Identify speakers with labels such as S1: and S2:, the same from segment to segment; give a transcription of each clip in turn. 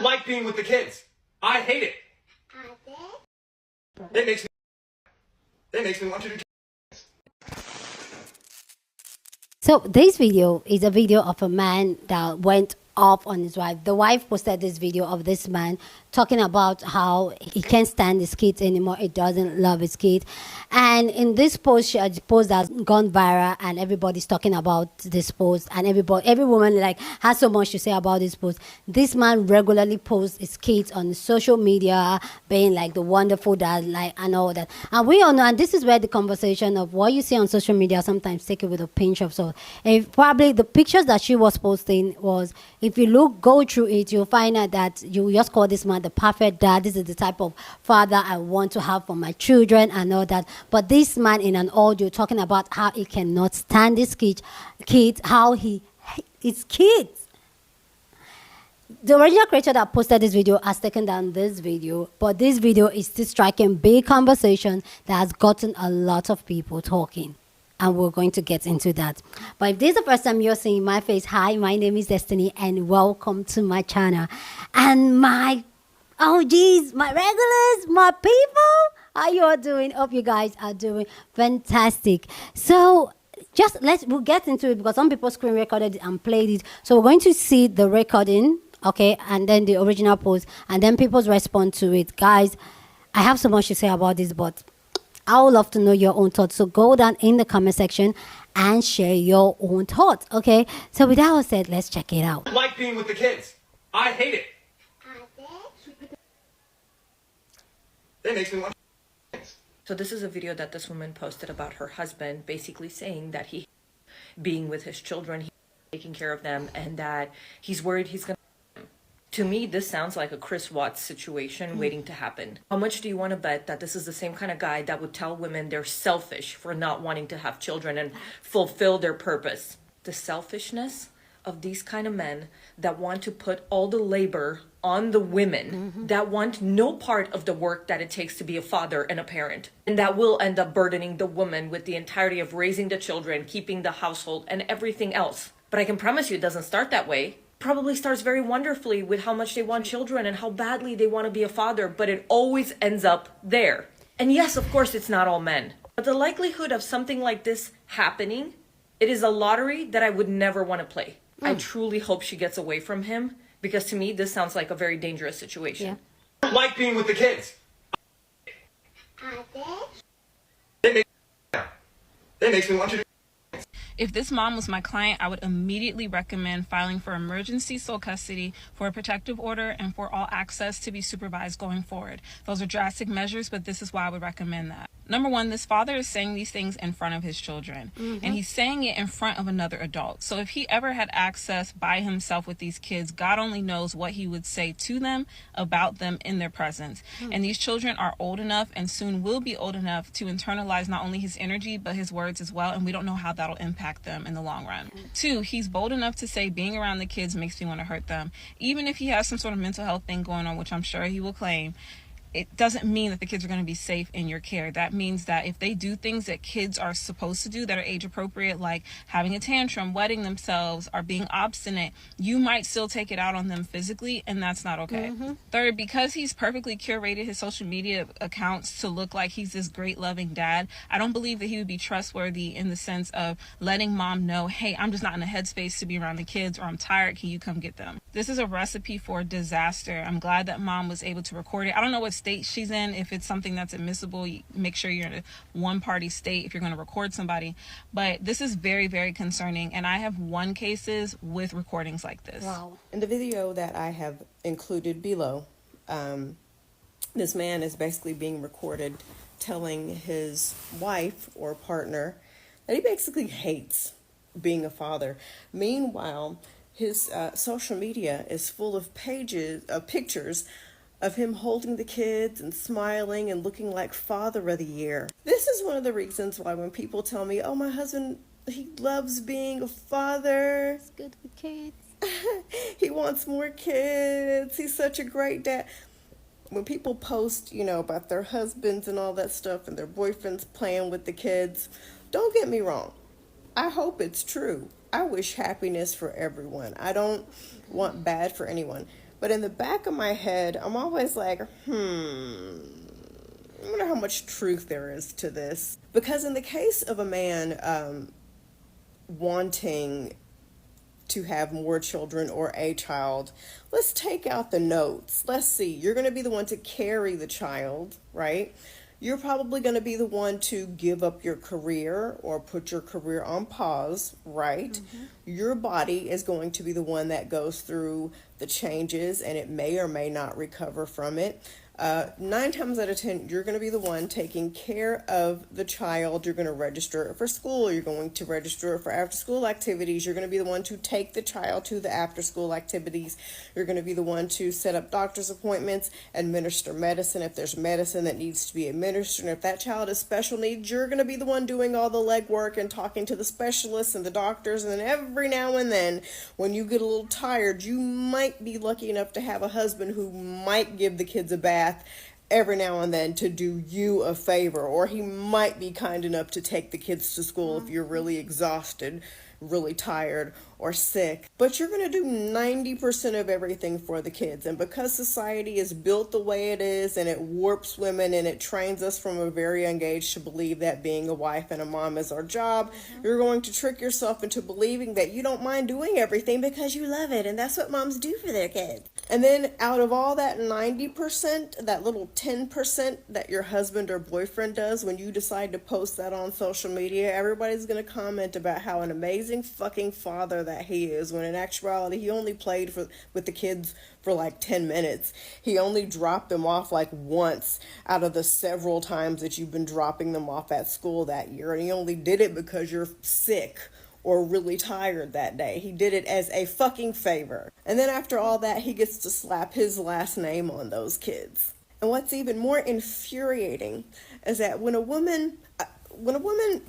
S1: like being with the kids. I hate it. It makes me want to do.
S2: So this video is a video of a man that went off on his wife. The wife posted this video of this man talking about how he can't stand his kids anymore. He doesn't love his kids. And in this post, a post that's gone viral, and everybody's talking about this post, and every woman like has so much to say about this post. This man regularly posts his kids on social media, being like the wonderful dad, like, and all that. And we all know, and this is where the conversation of what you see on social media, sometimes take it with a pinch of salt. If probably the pictures that she was posting was, if you go through it, you'll find out that you just call this man the perfect dad. This is the type of father I want to have for my children and all that. But this man in an audio talking about how he cannot stand his kids, how he hates his kids. The original creator that posted this video has taken down this video, but this video is still striking big conversation that has gotten a lot of people talking. And we're going to get into that. But if this is the first time you're seeing my face, hi, my name is Destiny, and welcome to my channel. And my OGs, my regulars, my people, how you all doing? Hope you guys are doing fantastic. So we'll get into it, because some people screen recorded it and played it. So we're going to see the recording, okay, and then the original post, and then people's response to it. Guys, I have so much to say about this, but I would love to know your own thoughts. So go down in the comment section and share your own thoughts, okay? So with that all said, let's check it out.
S1: I like being with the kids. I hate it. It makes me want.
S3: So this is a video that this woman posted about her husband, basically saying that he being with his children, he's taking care of them, and that he's worried he's gonna. To me, this sounds like a Chris Watts situation waiting to happen. How much do you want to bet that this is the same kind of guy that would tell women they're selfish for not wanting to have children and fulfill their purpose? The selfishness of these kind of men that want to put all the labor on the women, that want no part of the work that it takes to be a father and a parent, and that will end up burdening the woman with the entirety of raising the children, keeping the household, and everything else. But I can promise you it doesn't start that way. Probably starts very wonderfully with how much they want children and how badly they want to be a father, but it always ends up there. And yes, of course, it's not all men. But the likelihood of something like this happening, it is a lottery that I would never want to play. I truly hope she gets away from him, because to me, this sounds like a very dangerous situation.
S1: I like being with the kids. It makes me want to do.
S4: If this mom was my client, I would immediately recommend filing for emergency sole custody, for a protective order, and for all access to be supervised going forward. Those are drastic measures, but this is why I would recommend that. Number one, this father is saying these things in front of his children, and he's saying it in front of another adult. So if he ever had access by himself with these kids, God only knows what he would say to them, about them, in their presence. And these children are old enough, and soon will be old enough, to internalize not only his energy, but his words as well, and we don't know how that'll impact them in the long run. Two, he's bold enough to say being around the kids makes me want to hurt them. Even if he has some sort of mental health thing going on, which I'm sure he will claim, it doesn't mean that the kids are going to be safe in your care. That means that if they do things that kids are supposed to do that are age appropriate, like having a tantrum, wetting themselves, or being obstinate, you might still take it out on them physically, and that's not okay. Third, because he's perfectly curated his social media accounts to look like he's this great loving dad, I don't believe that he would be trustworthy in the sense of letting mom know, hey, I'm just not in a headspace to be around the kids, or I'm tired, can you come get them? This is a recipe for disaster. I'm glad that mom was able to record it. I don't know what state she's in. If it's something that's admissible, you make sure you're in a one-party state if you're going to record somebody. But this is very, very concerning, and I have won cases with recordings like this.
S2: Wow.
S5: In the video that I have included below, this man is basically being recorded telling his wife or partner that he basically hates being a father. Meanwhile, his social media is full of pictures of him holding the kids and smiling and looking like father of the year. This is one of the reasons why when people tell me, oh, my husband, he loves being a father.
S2: It's good with kids.
S5: He wants more kids. He's such a great dad. When people post, about their husbands and all that stuff and their boyfriends playing with the kids, don't get me wrong. I hope it's true. I wish happiness for everyone. I don't want bad for anyone. But in the back of my head, I'm always like, I wonder how much truth there is to this. Because in the case of a man wanting to have more children or a child, let's take out the notes. Let's see, you're going to be the one to carry the child, right? You're probably going to be the one to give up your career or put your career on pause, right? Mm-hmm. Your body is going to be the one that goes through the changes, and it may or may not recover from it. 9 times out of 10, you're going to be the one taking care of the child. You're going to register it for school. You're going to register it for after-school activities. You're going to be the one to take the child to the after-school activities. You're going to be the one to set up doctor's appointments, administer medicine if there's medicine that needs to be administered. And if that child has special needs, you're going to be the one doing all the legwork and talking to the specialists and the doctors. And then every now and then, when you get a little tired, you might be lucky enough to have a husband who might give the kids a bath every now and then to do you a favor, or he might be kind enough to take the kids to school if you're really exhausted, really tired, or sick. But you're going to do 90% of everything for the kids. And because society is built the way it is, and it warps women, and it trains us from a very young age to believe that being a wife and a mom is our job, you're going to trick yourself into believing that you don't mind doing everything because you love it, and that's what moms do for their kids. And then out of all that 90%, that little 10% that your husband or boyfriend does, when you decide to post that on social media, everybody's going to comment about how an amazing fucking father that he is, when in actuality he only played with the kids for like 10 minutes. He only dropped them off like once out of the several times that you've been dropping them off at school that year, and he only did it because you're sick or really tired that day. He did it as a fucking favor. And then after all that, he gets to slap his last name on those kids. And what's even more infuriating is that when a woman,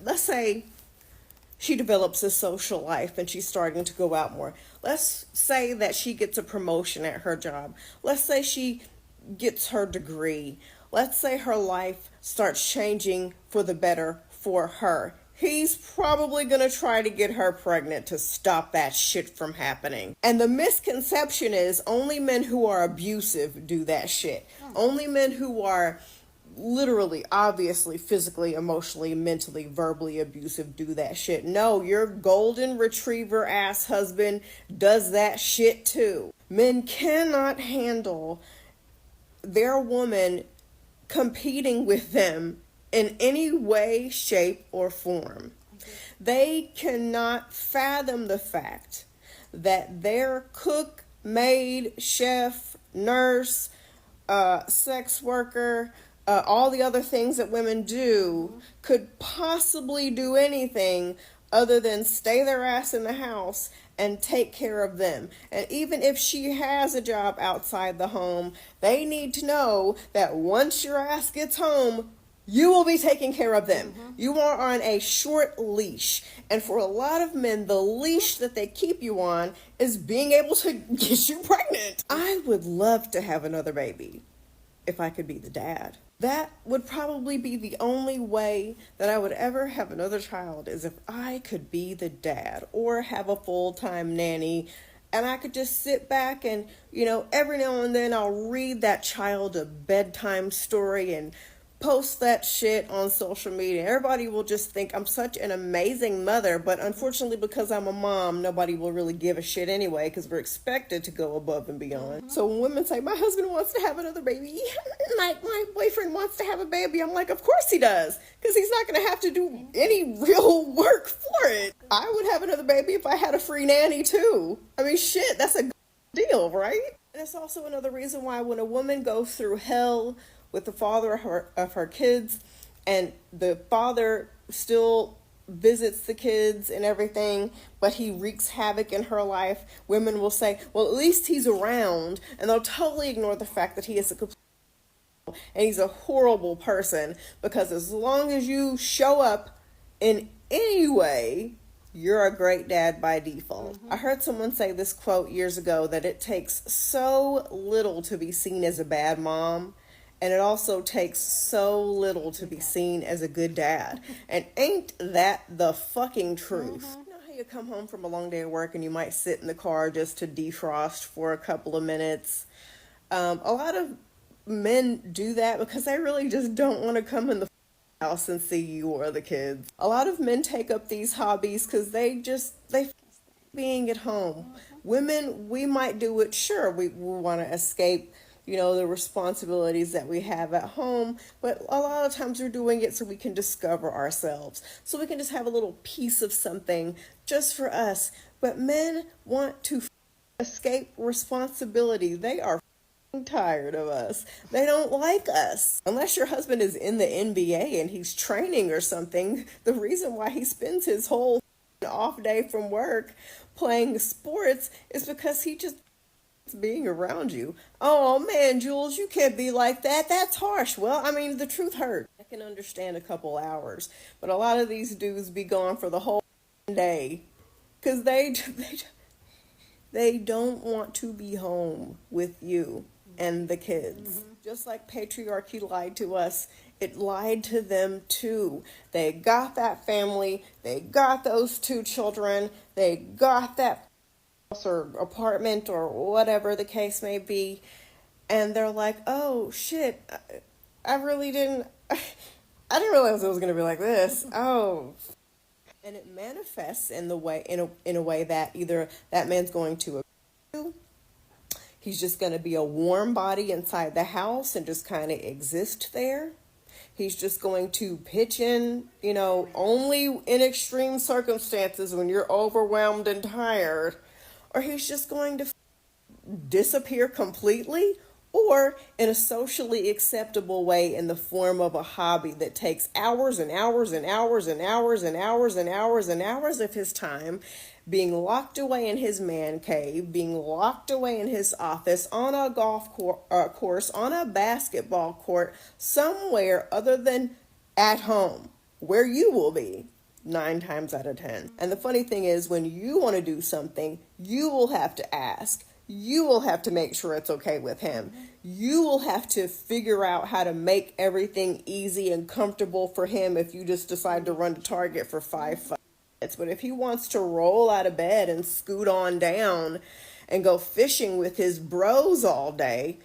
S5: let's say she develops a social life and she's starting to go out more. Let's say that she gets a promotion at her job. Let's say she gets her degree. Let's say her life starts changing for the better for her. He's probably going to try to get her pregnant to stop that shit from happening. And the misconception is only men who are abusive do that shit. Only men who are literally, obviously, physically, emotionally, mentally, verbally abusive do that shit. No, your golden retriever ass husband does that shit too. Men cannot handle their woman competing with them in any way, shape, or form. They cannot fathom the fact that their cook, maid, chef, nurse, sex worker, all the other things that women do could possibly do anything other than stay their ass in the house and take care of them. And even if she has a job outside the home, they need to know that once your ass gets home, you will be taking care of them. You are on a short leash. And for a lot of men, the leash that they keep you on is being able to get you pregnant. I would love to have another baby if I could be the dad. That would probably be the only way that I would ever have another child, is if I could be the dad or have a full-time nanny, and I could just sit back and, every now and then I'll read that child a bedtime story and post that shit on social media. Everybody will just think I'm such an amazing mother, but unfortunately, because I'm a mom, nobody will really give a shit anyway, because we're expected to go above and beyond. So when women say, my husband wants to have another baby, my boyfriend wants to have a baby, I'm like, of course he does, because he's not going to have to do any real work for it. I would have another baby if I had a free nanny too. I mean, shit, that's a deal, right? And it's also another reason why when a woman goes through hell with the father of her kids, and the father still visits the kids and everything, but he wreaks havoc in her life, women will say, well, at least he's around, and they'll totally ignore the fact that he is a complete and he's a horrible person, because as long as you show up in any way, you're a great dad by default. I heard someone say this quote years ago, that it takes so little to be seen as a bad mom, and it also takes so little to be seen as a good dad. And ain't that the fucking truth? You know how you come home from a long day of work and you might sit in the car just to defrost for a couple of minutes. A lot of men do that because they really just don't want to come in the house and see you or the kids. A lot of men take up these hobbies because they being at home. Women, we might do it, sure, we want to escape, the responsibilities that we have at home, but a lot of times we're doing it so we can discover ourselves, so we can just have a little piece of something just for us. But men want to escape responsibility. They are tired of us. They don't like us. Unless your husband is in the NBA and he's training or something, the reason why he spends his whole off day from work playing sports is because he just being around you. Oh man, Jules, you can't be like that. That's harsh. Well, I mean, the truth hurts. I can understand a couple hours, but a lot of these dudes be gone for the whole day because they don't want to be home with you and the kids. Just like patriarchy lied to us, it lied to them too. They got that family, they got those 2 children, they got that house or apartment or whatever the case may be, and they're like, oh shit, I didn't realize it was going to be like this. Oh. And it manifests in a way that either that man's going to agree to, he's just going to be a warm body inside the house and just kind of exist there. He's just going to pitch in, only in extreme circumstances when you're overwhelmed and tired. Or he's just going to disappear completely, or in a socially acceptable way in the form of a hobby that takes hours and hours and hours and hours and hours and hours and hours of his time, being locked away in his man cave, being locked away in his office, on a golf course, on a basketball court, somewhere other than at home, where you will be 9 times out of 10. And the funny thing is, when you want to do something, you will have to ask. You will have to make sure it's okay with him. You will have to figure out how to make everything easy and comfortable for him if you just decide to run to Target for 5 minutes. But if he wants to roll out of bed and scoot on down and go fishing with his bros all day,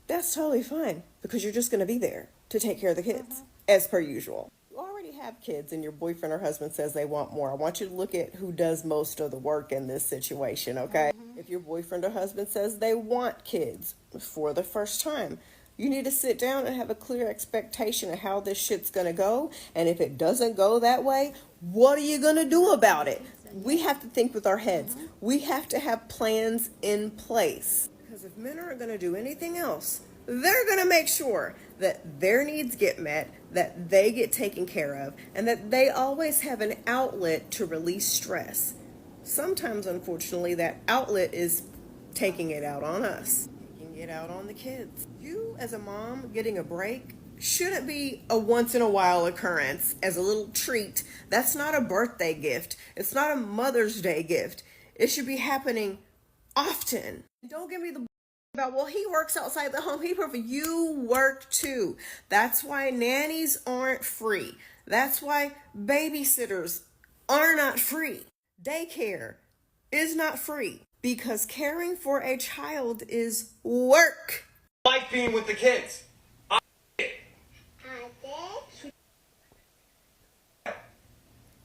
S5: that's totally fine, because you're just going to be there to take care of the kids, as per usual. You already have kids and your boyfriend or husband says they want more. I want you to look at who does most of the work in this situation, okay? If your boyfriend or husband says they want kids for the first time, you need to sit down and have a clear expectation of how this shit's going to go. And if it doesn't go that way, what are you going to do about it? We have to think with our heads. We have to have plans in place. Because if men aren't going to do anything else, they're going to make sure that their needs get met, that they get taken care of, and that they always have an outlet to release stress. Sometimes, unfortunately, that outlet is taking it out on us, taking it out on the kids. You, as a mom, getting a break shouldn't be a once-in-a-while occurrence as a little treat. That's not a birthday gift. It's not a Mother's Day gift. It should be happening often. Don't give me the about, well, he works outside the home. You work too. That's why nannies aren't free. That's why babysitters are not free. Daycare is not free, because caring for a child is work.
S1: Like being with the kids.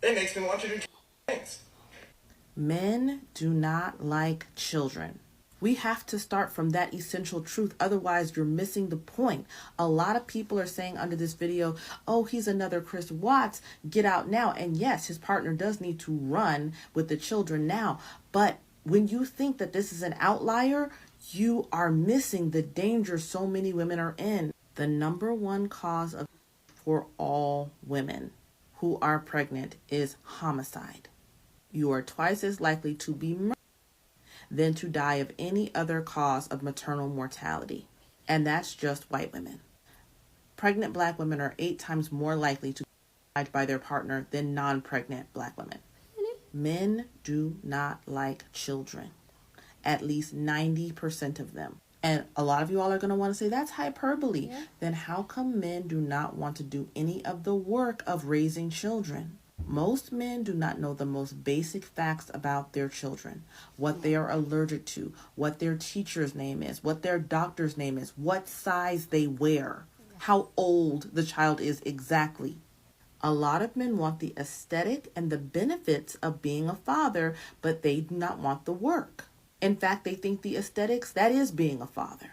S1: It makes me want to do things.
S6: Men do not like children. We have to start from that essential truth. Otherwise, you're missing the point. A lot of people are saying under this video, oh, he's another Chris Watts, get out now. And yes, his partner does need to run with the children now. But when you think that this is an outlier, you are missing the danger so many women are in. The number one cause of for all women who are pregnant is homicide. You are twice as likely to be murdered than to die of any other cause of maternal mortality. And that's just white women. Pregnant black women are 8 times more likely to die by their partner than non-pregnant black women. Men do not like children. At least 90% of them. And a lot of you all are going to want to say, that's hyperbole. Yeah. Then how come men do not want to do any of the work of raising children? Most men do not know the most basic facts about their children, what they are allergic to, what their teacher's name is, what their doctor's name is, what size they wear, how old the child is exactly. A lot of men want the aesthetic and the benefits of being a father, but they do not want the work. In fact, they think the aesthetics, that is being a father.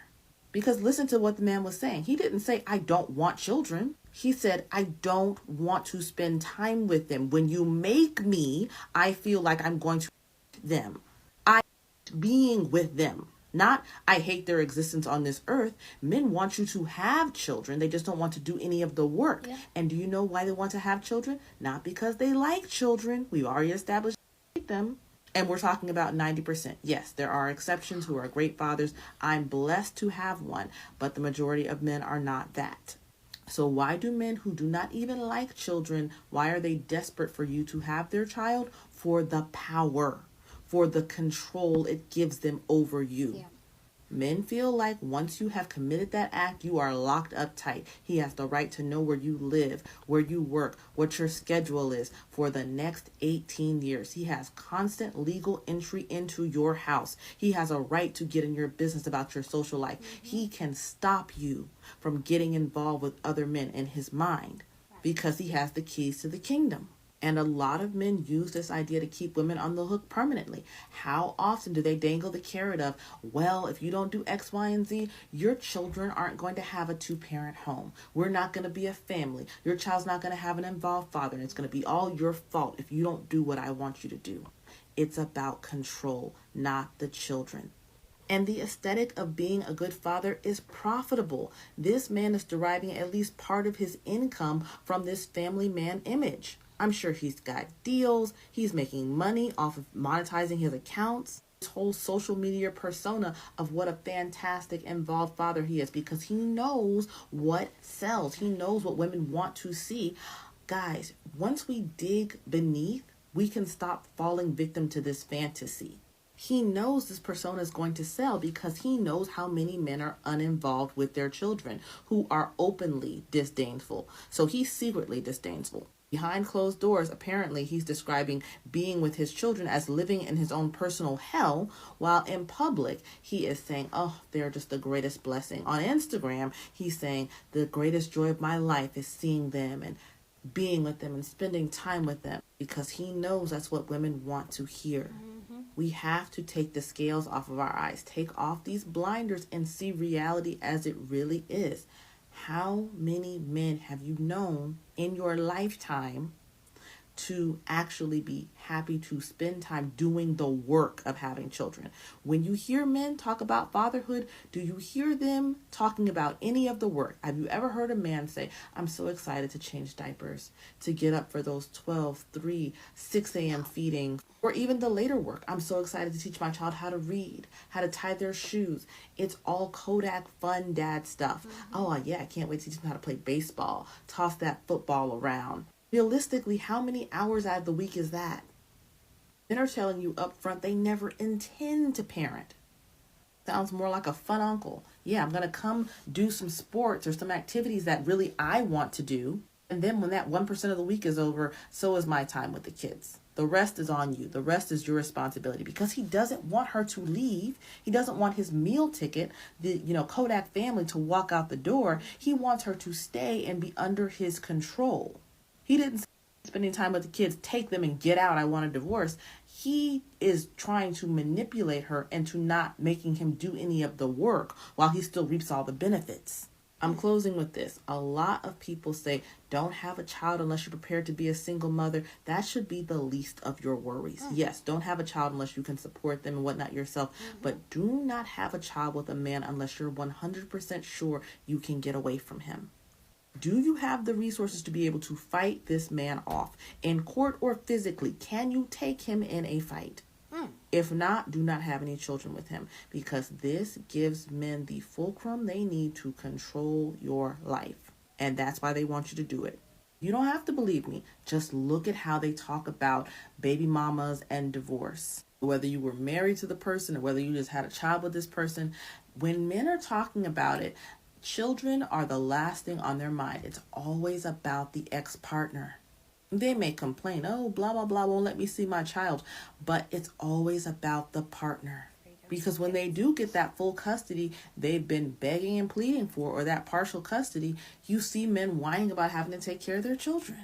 S6: Because listen to what the man was saying. He didn't say, I don't want children. He said, I don't want to spend time with them. When you make me, I feel like I'm going to them. I hate being with them. Not, I hate their existence on this earth. Men want you to have children. They just don't want to do any of the work.
S2: Yeah.
S6: And do you know why they want to have children? Not because they like children. We've already established they hate them. And we're talking about 90%. Yes, there are exceptions who are great fathers. I'm blessed to have one, but the majority of men are not that. So why do men who do not even like children, why are they desperate for you to have their child? For the power, for the control it gives them over you.
S2: Yeah.
S6: Men feel like once you have committed that act, you are locked up tight. He has the right to know where you live, where you work, what your schedule is for the next 18 years. He has constant legal entry into your house. He has a right to get in your business about your social life. He can stop you from getting involved with other men in his mind because he has the keys to the kingdom. And a lot of men use this idea to keep women on the hook permanently. How often do they dangle the carrot of, well, if you don't do X, Y, and Z, your children aren't going to have a two-parent home. We're not going to be a family. Your child's not going to have an involved father. And it's going to be all your fault if you don't do what I want you to do. It's about control, not the children. And the aesthetic of being a good father is profitable. This man is deriving at least part of his income from this family man image. I'm sure he's got deals. He's making money off of monetizing his accounts. This whole social media persona of what a fantastic involved father he is because he knows what sells. He knows what women want to see. Guys, once we dig beneath, we can stop falling victim to this fantasy. He knows this persona is going to sell because he knows how many men are uninvolved with their children who are openly disdainful. So he's secretly disdainful. Behind closed doors, apparently he's describing being with his children as living in his own personal hell, while in public he is saying, oh, they're just the greatest blessing. On Instagram, he's saying the greatest joy of my life is seeing them and being with them and spending time with them because he knows that's what women want to hear. We have to take the scales off of our eyes, take off these blinders and see reality as it really is. How many men have you known in your lifetime to actually be happy to spend time doing the work of having children? When you hear men talk about fatherhood, do you hear them talking about any of the work? Have you ever heard a man say, I'm so excited to change diapers, to get up for those 12, 3, 6 a.m. feedings, or even the later work? I'm so excited to teach my child how to read, how to tie their shoes. It's all Kodak fun dad stuff. Oh yeah, I can't wait to teach them how to play baseball, toss that football around. Realistically, how many hours out of the week is that? Men are telling you up front they never intend to parent. Sounds more like a fun uncle. Yeah, I'm going to come do some sports or some activities that really I want to do. And then when that 1% of the week is over, so is my time with the kids. The rest is on you. The rest is your responsibility because he doesn't want her to leave. He doesn't want his meal ticket, the Kodak family, to walk out the door. He wants her to stay and be under his control. He didn't say spending time with the kids, take them and get out, I want a divorce. He is trying to manipulate her into not making him do any of the work while he still reaps all the benefits. I'm closing with this. A lot of people say, don't have a child unless you're prepared to be a single mother. That should be the least of your worries. Yes, don't have a child unless you can support them and whatnot yourself. But do not have a child with a man unless you're 100% sure you can get away from him. Do you have the resources to be able to fight this man off in court or physically? Can you take him in a fight? If not, do not have any children with him because this gives men the fulcrum they need to control your life. And that's why they want you to do it. You don't have to believe me. Just look at how they talk about baby mamas and divorce. Whether you were married to the person or whether you just had a child with this person, when men are talking about it, children are the last thing on their mind. It's always about the ex-partner. They may complain, oh, blah, blah, blah, won't let me see my child. But it's always about the partner. Because when they do get that full custody they've been begging and pleading for, or that partial custody, you see men whining about having to take care of their children.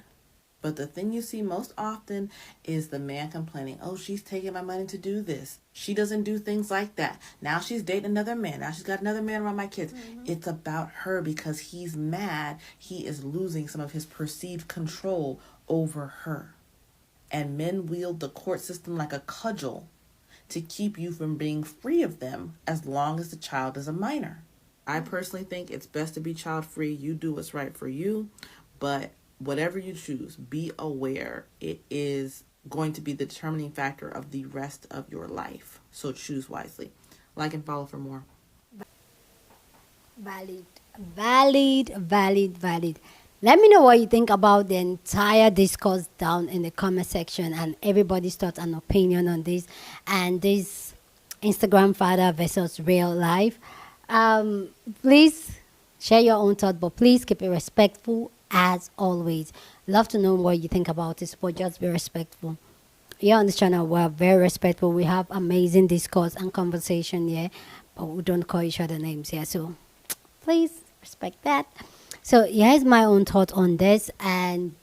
S6: But the thing you see most often is the man complaining, oh, she's taking my money to do this. She doesn't do things like that. Now she's dating another man. Now she's got another man around my kids. It's about her because he's mad. He is losing some of his perceived control over her. And men wield the court system like a cudgel to keep you from being free of them as long as the child is a minor. I personally think it's best to be child free. You do what's right for you, but whatever you choose, be aware it is going to be the determining factor of the rest of your life. So choose wisely. Like and follow for more.
S2: Valid, valid, valid, valid. Let me know what you think about the entire discourse down in the comment section, and everybody's thoughts and opinion on this and this Instagram father versus real life. Please share your own thought, but please keep it respectful as always. Love to know what you think about this, but just be respectful. Here on this channel, we're very respectful. We have amazing discourse and conversation here, but we don't call each other names here. So please respect that. So here's my own thought on this, and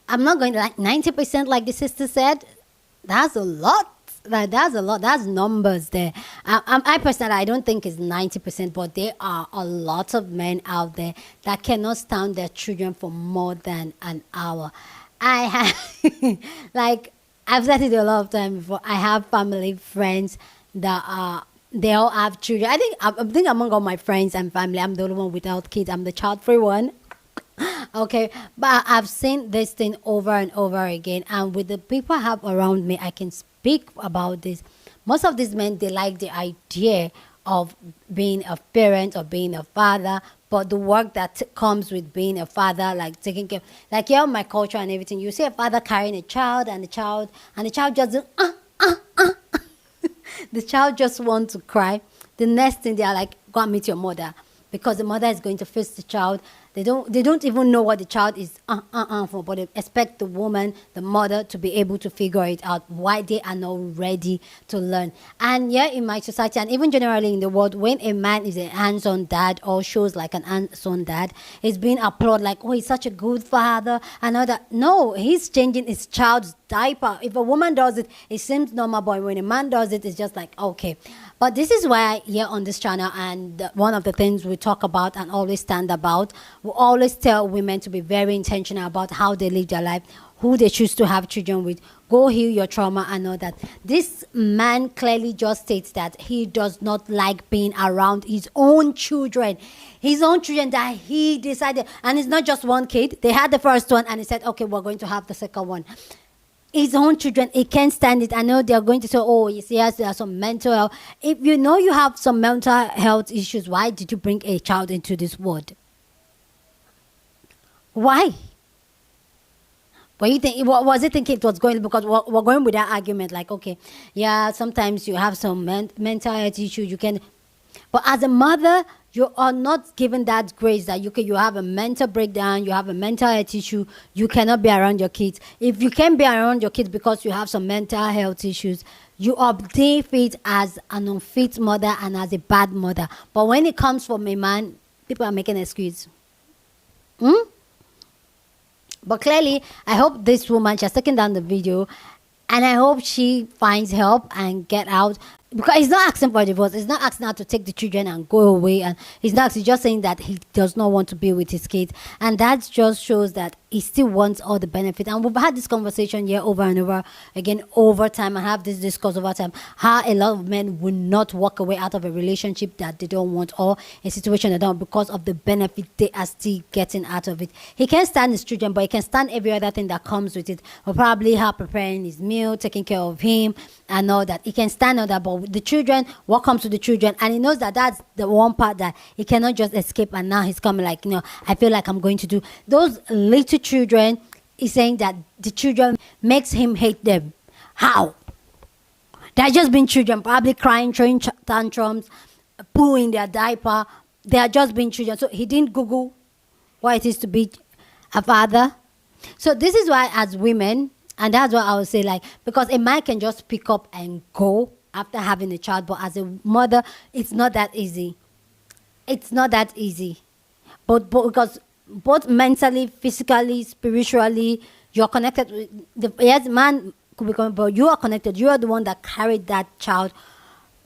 S2: I'm not going to like 90% like the sister said. That's a lot. That's a lot. That's numbers there. I personally, I don't think it's 90%, but there are a lot of men out there that cannot stand their children for more than an hour. I have, like, I've said it a lot of times before. I have family friends that are, they all have children. I think among all my friends and family, I'm the only one without kids. I'm the child-free one. Okay, but I've seen this thing over and over again, and with the people I have around me, I can speak about this. Most of these men, they like the idea of being a parent or being a father, but the work that comes with being a father, like taking care, like here in my culture and everything, you see a father carrying a child, and the child just the child just wants to cry. The next thing, they are like, go and meet your mother, because the mother is going to face the child. They don't even know what the child is for, but they expect the woman, the mother, to be able to figure it out, why they are not ready to learn. And yeah, in my society, and even generally in the world, when a man is a hands-on dad or shows like an hands-on dad, it's being applauded like, oh, he's such a good father and all that. No, he's changing his child's diaper. If a woman does it, it seems normal, but when a man does it, it's just like, okay. But this is why here on this channel, and one of the things we talk about and always stand about, we always tell women to be very intentional about how they live their life, who they choose to have children with. Go heal your trauma and all that. This man clearly just states that he does not like being around his own children. His own children that he decided, and it's not just one kid. They had the first one and he said, okay, we're going to have the second one. His own children, he can't stand it. I know they're going to say, oh, yes, there are some mental health. If you know you have some mental health issues, why did you bring a child into this world? Why? What you think? What was it thinking it was going? Because we're going with that argument, like, okay, yeah, sometimes you have some mental health issues. You can, but as a mother, you are not given that grace that you have a mental breakdown, you have a mental health issue, you cannot be around your kids. If you can be around your kids because you have some mental health issues, you are deemed fit as an unfit mother and as a bad mother. But when it comes from a man, people are making an excuse. But clearly, I hope this woman, she's taken down the video, and I hope she finds help and get out. Because he's not asking for a divorce. He's not asking her to take the children and go away. And he's just saying that he does not want to be with his kids. And that just shows that he still wants all the benefit. And we've had this conversation here over and over again, over time, and have this discourse over time, how a lot of men will not walk away out of a relationship that they don't want, or a situation they don't, because of the benefit they are still getting out of it. He can't stand his children, but he can stand every other thing that comes with it. Probably her preparing his meal, taking care of him, and all that. He can stand all that, but with the children, what comes to the children, and he knows that that's the one part that he cannot just escape. And now he's coming like, I feel like I'm going to do those little children. He's saying that the children makes him hate them. How? They're just being children, probably crying, throwing tantrums, pooing their diaper. They are just being children. So he didn't Google what it is to be a father. So this is why as women, and that's what I would say, like, because a man can just pick up and go after having a child, but as a mother, it's not that easy. It's not that easy. But because both mentally, physically, spiritually, you're connected with yes, man could become, but you are connected. You are the one that carried that child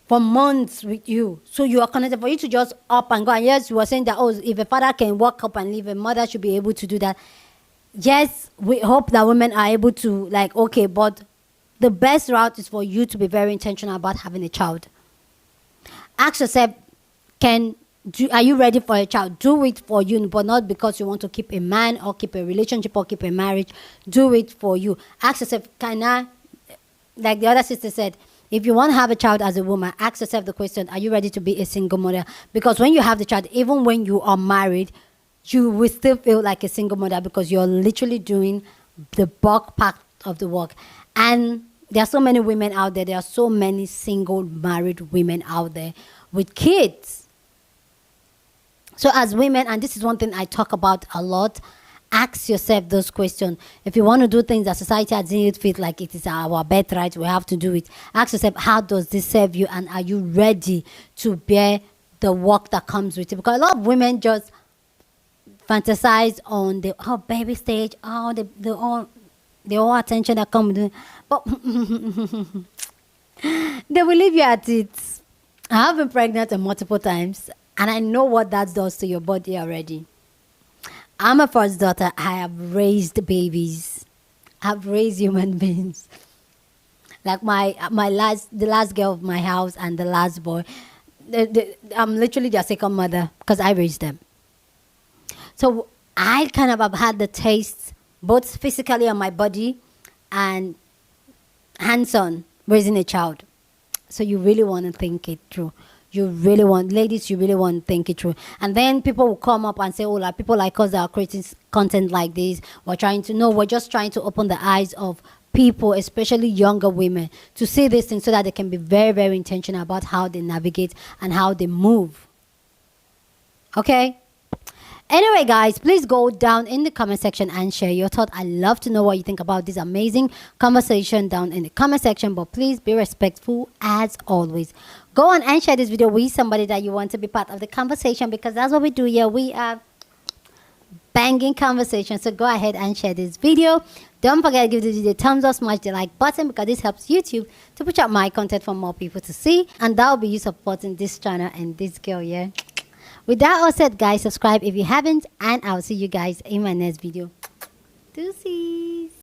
S2: for months with you. So you are connected. For you to just up and go. And yes, you were saying that, oh, if a father can walk up and leave, a mother should be able to do that. Yes, we hope that women are able to, like, okay, but the best route is for you to be very intentional about having a child. Ask yourself, are you ready for a child? Do it for you, but not because you want to keep a man or keep a relationship or keep a marriage. Do it for you. Ask yourself, can I, like the other sister said, if you want to have a child as a woman, ask yourself the question, are you ready to be a single mother? Because when you have the child, even when you are married, you will still feel like a single mother because you're literally doing the bulk part of the work. And there are so many women out there. There are so many single married women out there with kids. So as women, and this is one thing I talk about a lot, ask yourself those questions. If you want to do things that society has seen it fit like it is our birthright, we have to do it. Ask yourself, how does this serve you? And are you ready to bear the work that comes with it? Because a lot of women just fantasize on the baby stage, the all attention that comes with it. But they will leave you at it. I have been pregnant multiple times, and I know what that does to your body already. I'm a first daughter. I have raised babies. I've raised human beings. Like the last girl of my house and the last boy. I'm literally their second mother because I raised them. So I kind of have had the taste, both physically on my body and hands-on, raising a child. So you really want to think it through. Ladies, you really want to think it through. And then people will come up and say, oh, like people like us that are creating content like this, we're just trying to open the eyes of people, especially younger women, to see this thing so that they can be very, very intentional about how they navigate and how they move. Okay? Anyway, guys, please go down in the comment section and share your thought. I love to know what you think about this amazing conversation down in the comment section, but please be respectful as always. Go on and share this video with somebody that you want to be part of the conversation, because that's what we do here. We are banging conversation. So go ahead and share this video. Don't forget to give this video a thumbs up, smash the like button, because this helps YouTube to push out my content for more people to see, and that will be you supporting this channel and this girl, yeah. With that all said, guys, subscribe if you haven't, and I'll see you guys in my next video. Deuces.